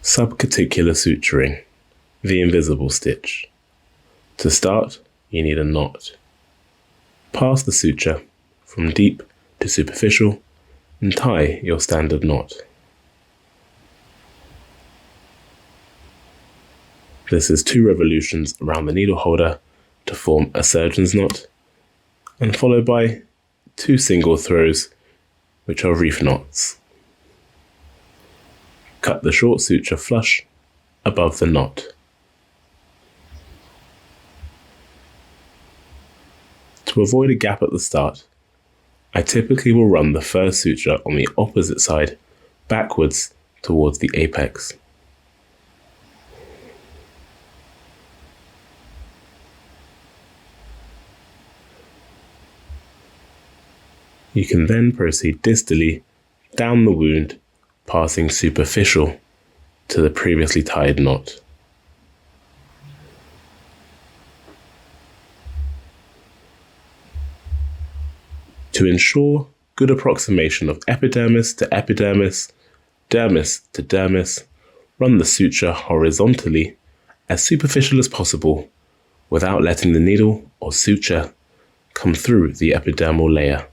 Subcuticular suturing, the invisible stitch. To start, you need a knot. Pass the suture from deep to superficial and tie your standard knot. This is 2 revolutions around the needle holder to form a surgeon's knot, and followed by 2 single throws, which are reef knots. Cut the short suture flush above the knot. To avoid a gap at the start, I typically will run the first suture on the opposite side backwards towards the apex. You can then proceed distally down the wound, passing superficial to the previously tied knot. To ensure good approximation of epidermis to epidermis, dermis to dermis, run the suture horizontally as superficial as possible without letting the needle or suture come through the epidermal layer.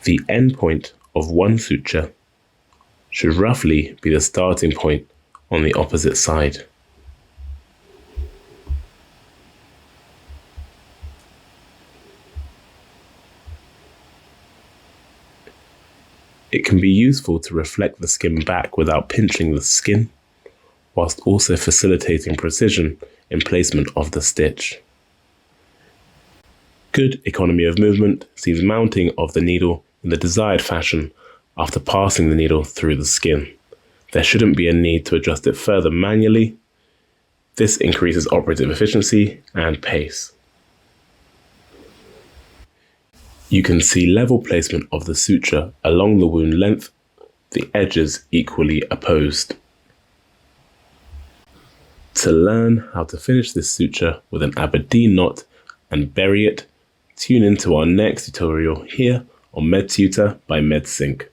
The end point of one suture should roughly be the starting point on the opposite side. It can be useful to reflect the skin back without pinching the skin, whilst also facilitating precision in placement of the stitch. Good economy of movement sees mounting of the needle in the desired fashion after passing the needle through the skin. There shouldn't be a need to adjust it further manually. This increases operative efficiency and pace. You can see level placement of the suture along the wound length, the edges equally opposed. To learn how to finish this suture with an Aberdeen knot and bury it, tune into our next tutorial here on MedTutor by MedSync.